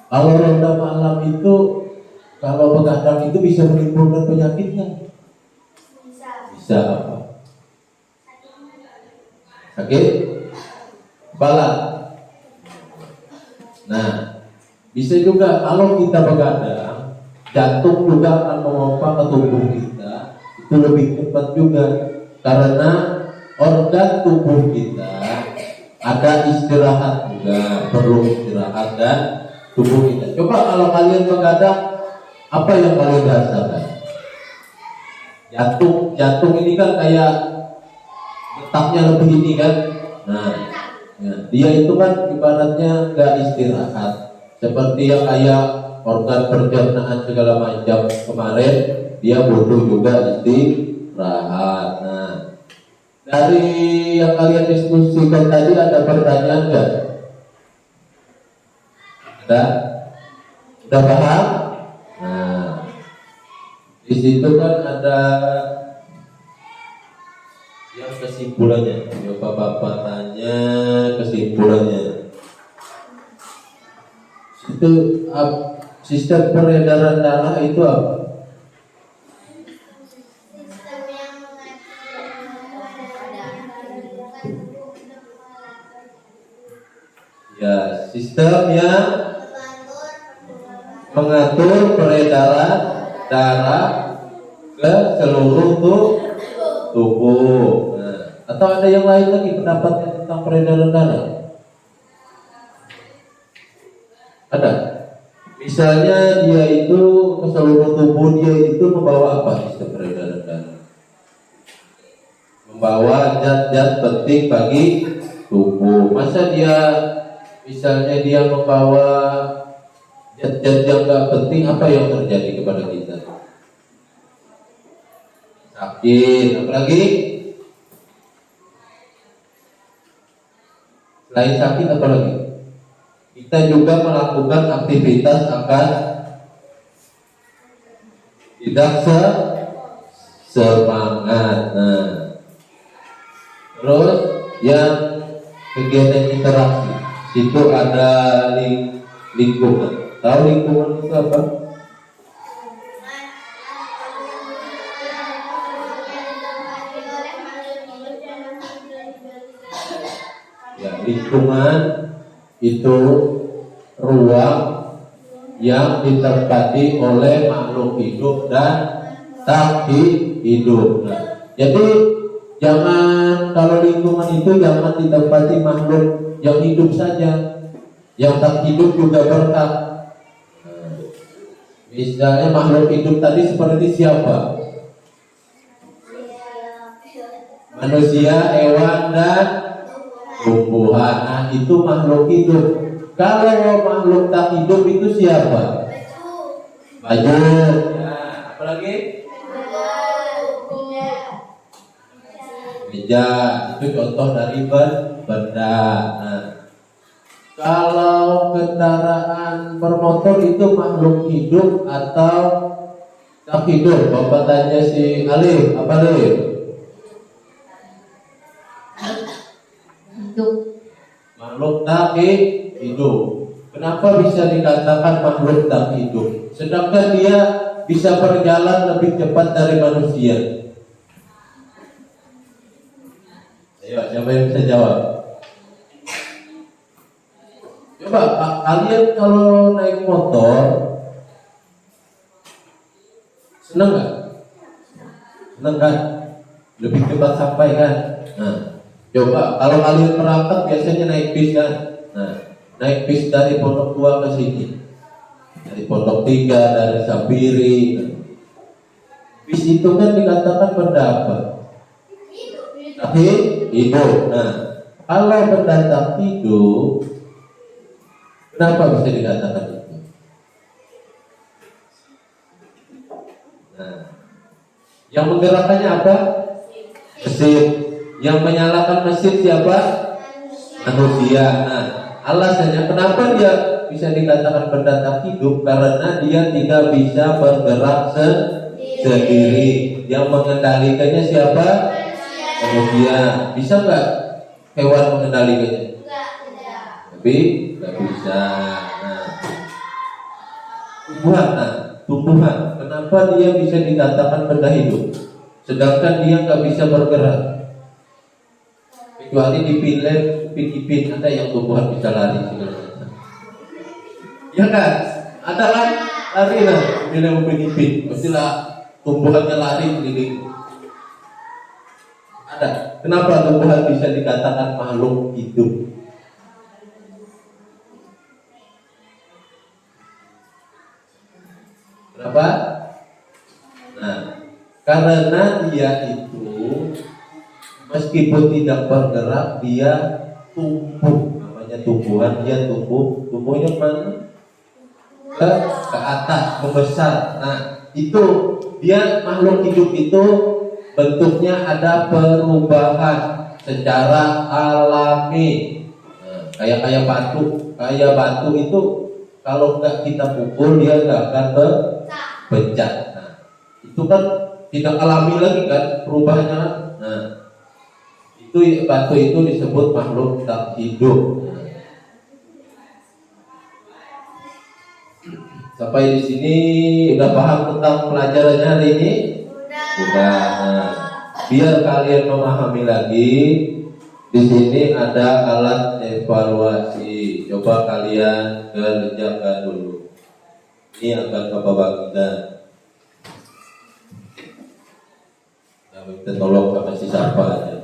kalau ronda malam itu, kalau begadang itu bisa menimbulkan penyakitnya. Bisa apa? Sakit kepala. Nah, bisa juga kalau kita begadang, jantung juga akan memompa ke tubuh kita. Itu lebih cepat juga karena organ tubuh kita ada istirahat juga, perlu istirahat dan tubuh kita. Coba kalau kalian begadang, apa yang kalian rasakan? Jantung ini kan kayak detaknya lebih ini kan. Nah, ya, dia itu kan ibaratnya nggak istirahat. Seperti yang kayak organ pencernaan segala macam kemarin, dia butuh juga istirahat. Nah, dari yang kalian diskusikan tadi ada pertanyaan nggak? Udah paham? Nah, di situ kan ada yang kesimpulannya. Coba Bapak tanya kesimpulannya. Itu sistem peredaran darah itu apa? Sistem yang Ya, sistem yang mengatur peredaran darah ke seluruh tubuh. Nah, atau ada yang lain lagi pendapatnya tentang peredaran darah? Ada. Misalnya dia itu ke seluruh tubuh dia itu membawa apa sistem peredaran darah? Membawa zat-zat penting bagi tubuh. Masa dia misalnya dia membawa zat-zat yang gak penting, apa yang terjadi kepada kita? Sakit, apalagi? Selain sakit apalagi? Kita juga melakukan aktivitas akan tidak semangat. Nah, terus yang kegiatan interaksi, situ ada lingkungan. Tahu lingkungan itu apa? Ya, lingkungan itu ruang yang ditempati oleh makhluk hidup dan tak hidup. Nah, jadi jangan, kalau lingkungan itu jangan ditempati makhluk yang hidup saja, yang tak hidup juga berhak. Nah, misalnya makhluk hidup tadi seperti siapa? Manusia, hewan, dan tumbuhan. Nah, itu makhluk hidup. Kalau makhluk tak hidup itu siapa? Baju. Nah, apalagi? Meja. Itu contoh dari benda. Nah, kalau kendaraan bermotor itu makhluk hidup atau tak hidup? Bapak tanya si Alif, apa Alif? Hidup. Makhluk tak hidup. Kenapa bisa dikatakan makhluk tak hidup? Sedangkan dia bisa berjalan lebih cepat dari manusia. Ayo, siapa yang bisa jawab? Coba kalian kalau naik motor senang nggak? Senang kan? Lebih cepat sampai kan? Nah, coba kalau kalian berangkat biasanya naik bis kan? Nah, naik bis dari Pondok 2 ke sini, dari Pondok 3, dari Sapiri. Bis itu kan dikatakan benda apa? Tapi hidup. Nah, kalau benda tak hidup, kenapa bisa dikatakan itu? Nah, yang menggerakkannya apa? Mesin. Yang menyalakan mesin siapa? Manusia. Nah, alasannya kenapa dia bisa dikatakan benda tak hidup? Karena dia tidak bisa bergerak sendiri. Yang mengendalikannya siapa? Manusia. Bisa nggak hewan mengendalikannya? Tapi nggak bisa. Nah, tumbuhan. Kenapa dia bisa dikatakan benda hidup? Sedangkan dia nggak bisa bergerak. Kecuali dipilih Upin-Ipin, ada yang tumbuhan bisa lari segala macam. Ya kan? Ada lari lah, dipilih Upin-Ipin. Pastilah tumbuhannya lari keliling. Ada. Kenapa tumbuhan bisa dikatakan makhluk hidup? Kenapa? Nah, karena dia itu meskipun tidak bergerak, dia tumbuh. Namanya tumbuhan, dia tumbuhnya mana? Ke atas, membesar. Nah, itu dia makhluk hidup itu bentuknya ada perubahan secara alami. Nah, kayak batu itu kalau nggak kita pukul dia nggak akan pecah. Nah, itu kan tidak alami lagi kan perubahannya. Nah, itu batu itu disebut makhluk tak hidup. Sampai di sini udah paham tentang pelajarannya hari ini? Sudah. Nah, biar kalian memahami lagi, di sini ada alat evaluasi. Coba kalian kerjakan dulu. Ini akan Bapak bagikan. Nah, kita tolong sama si siapa aja.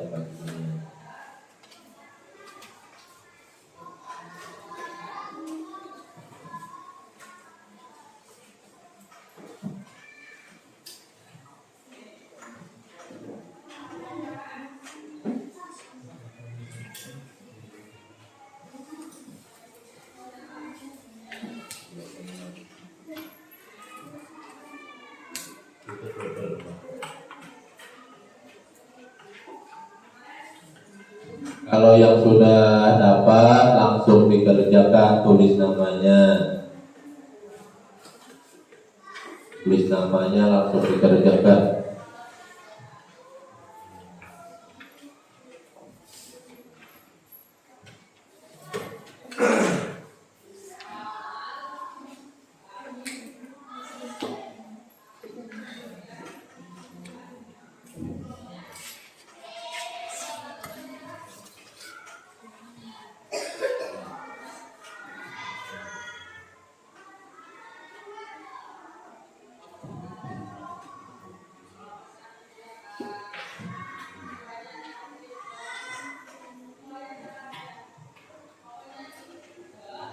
Kalau yang sudah dapat langsung dikerjakan, tulis namanya. Tulis namanya langsung dikerjakan.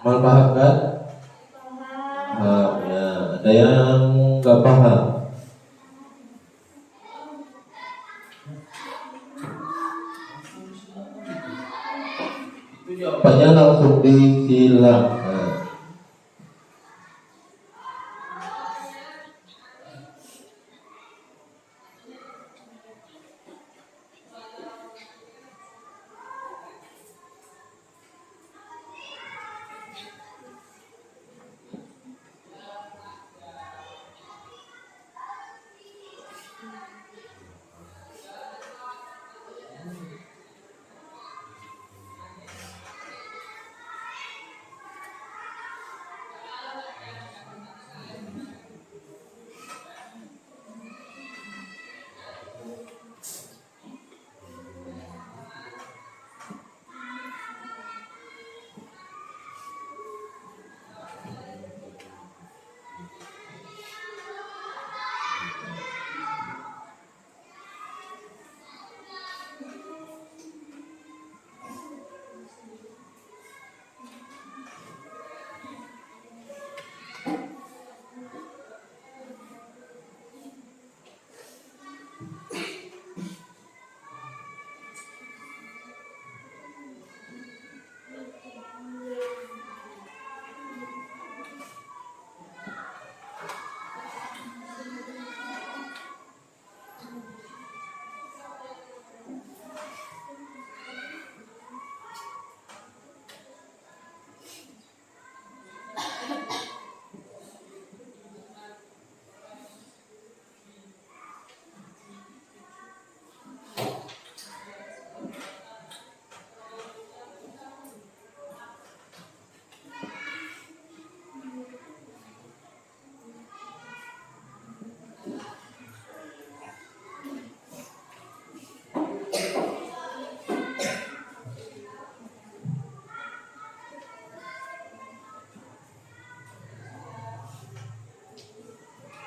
Mal paham kan? Paham ya. Ada yang nggak paham? Itu jawabannya langsung disilang. Nah.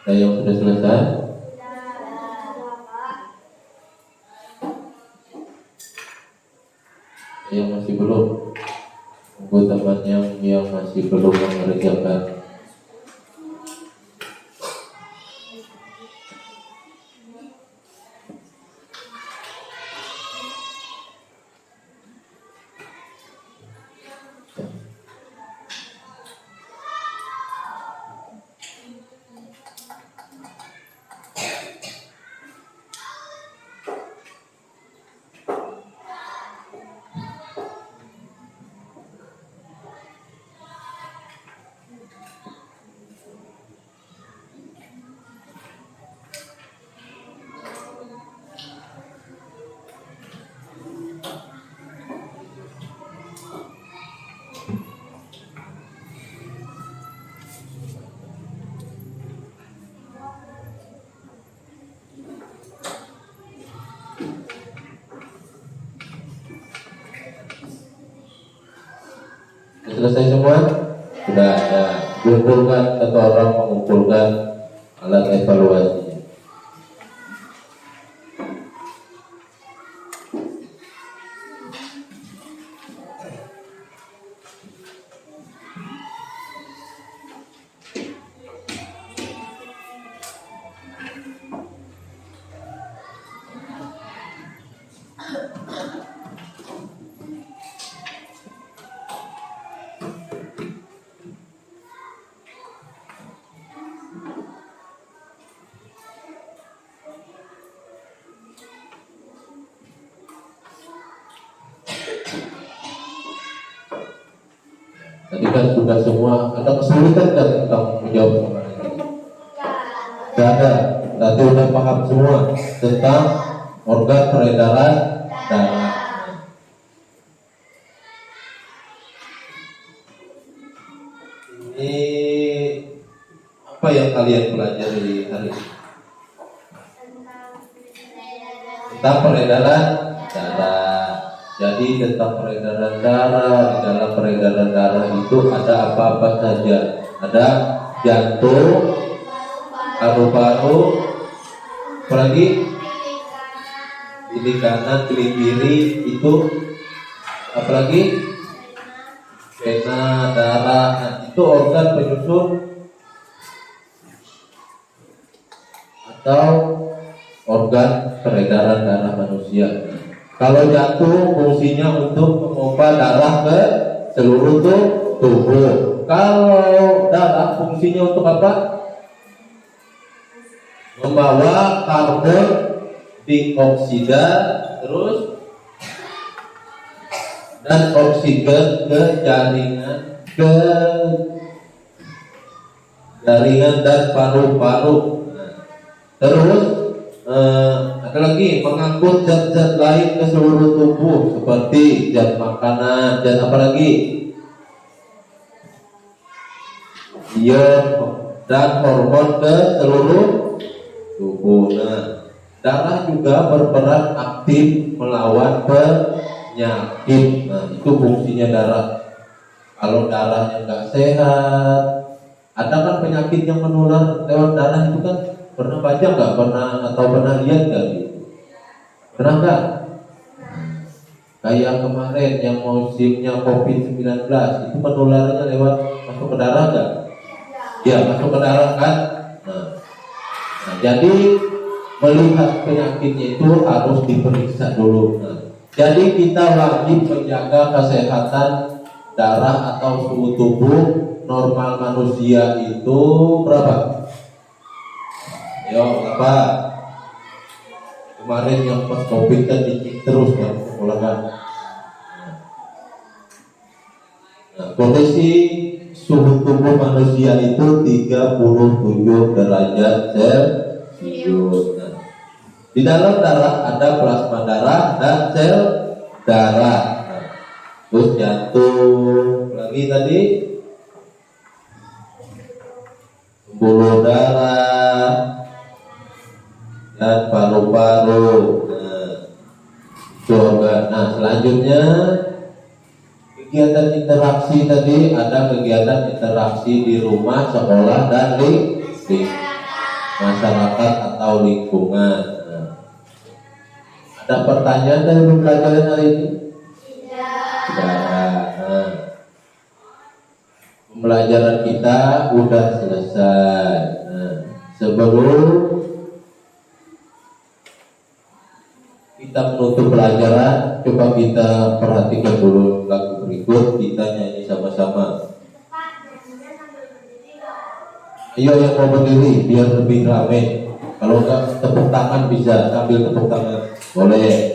Ada yang sudah selesai? Yang masih belum? Tunggu teman yang masih belum mengerjakan. selesai semua? Sudah ada. Kumpulkan, satu orang mengumpulkan alat evaluasinya. Tadi kan sudah semua, ada kesulitan kan tentang menjawab soal ini? Tidak ada, tadi udah paham semua tentang organ peredaran darah. Ini apa yang kalian pelajari hari ini? Tentang peredaran darah. Jadi tentang peredaran darah, di dalam peredaran darah itu ada apa-apa saja. Ada jantung, paru-paru, apalagi ini kanan, kiri kiri itu, apalagi vena, darah. Nah, itu organ penyusun atau organ peredaran darah manusia. Kalau jantung fungsinya untuk memompa darah ke seluruh tubuh. Kalau darah fungsinya untuk apa? Membawa karbon dioksida terus dan oksigen ke jaringan dan paru-paru. Terus ada lagi mengangkut zat-zat lain ke seluruh tubuh seperti zat makanan, zat apa lagi? Ion dan hormon ke seluruh tubuh. Nah, darah juga berperan aktif melawan penyakit. Nah, itu fungsinya darah. Kalau darahnya nggak sehat, ada kan penyakit yang menular lewat darah itu kan. Pernah baca nggak? Pernah lihat nggak gitu? Pernah nggak? Kayak kemarin yang musimnya COVID-19 itu menularnya lewat masuk ke darah nggak? Ya, masuk ke darah kan? Nah, jadi melihat penyakitnya itu harus diperiksa dulu. Nah, jadi kita wajib menjaga kesehatan darah atau suhu tubuh normal manusia itu berapa? Yo, apa? Kemarin yang pas COVID kan dicek terus kan sekolahan. Nah, kondisi suhu tubuh manusia itu 37 derajat Celcius. Nah, di dalam darah ada plasma darah dan sel darah. Nah, terus jantung, lagi tadi pembuluh darah dan paru-paru. Nah, selanjutnya kegiatan interaksi tadi ada kegiatan interaksi di rumah, sekolah, dan di masyarakat atau lingkungan. Nah, ada pertanyaan dari pembelajaran hari ini? Tidak. Nah, pembelajaran kita udah selesai. Nah, sebelum kita menutup pelajaran, coba kita perhatikan dulu lagu berikut, kita nyanyi sama-sama. Ayo yang mau berdiri biar lebih ramai. Kalau enggak tepuk tangan bisa, sambil tepuk tangan boleh.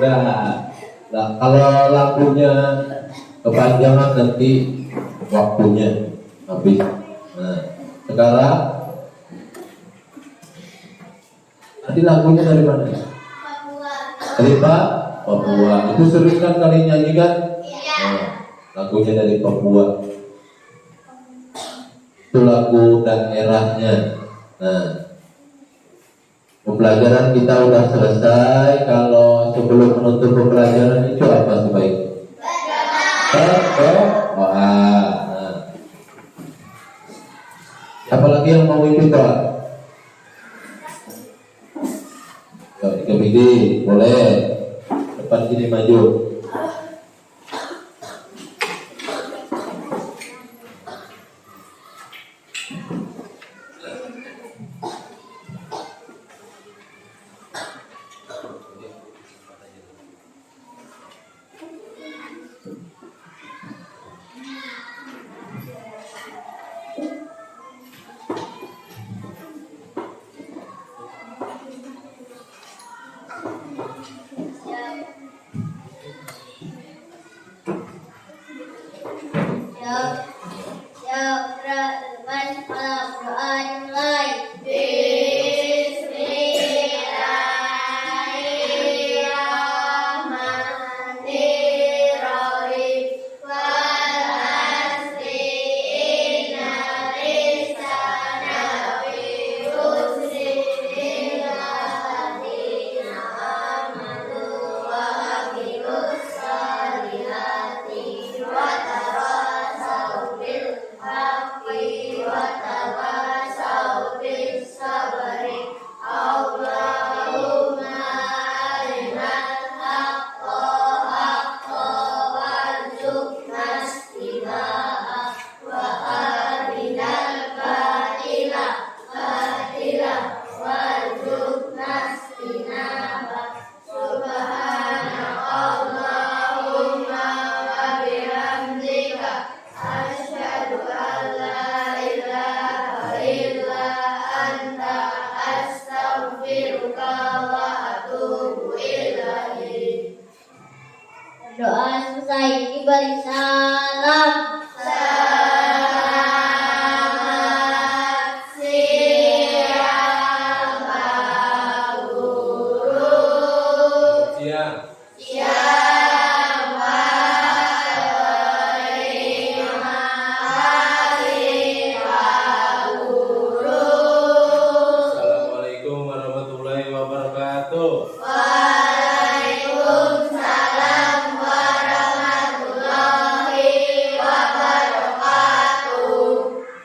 Nah, kalau lagunya kepanjangan nanti waktunya habis. Nah, sekarang tadi lagunya dari mana? Dari Papua. Itu sering kan kalian nyanyikan? Nah, lagunya dari Papua. Itu lagu daerahnya. Nah, pembelajaran kita udah selesai. Kalau sebelum menutup pembelajaran itu apa sebaiknya? Berdoa. Nah, siapa lagi yang mau ikut doa? Yuk, IKBD, boleh. Depan sini maju. Doa selesai, diberi salam. Selamat siang, Pak Guru. Siang. Siang.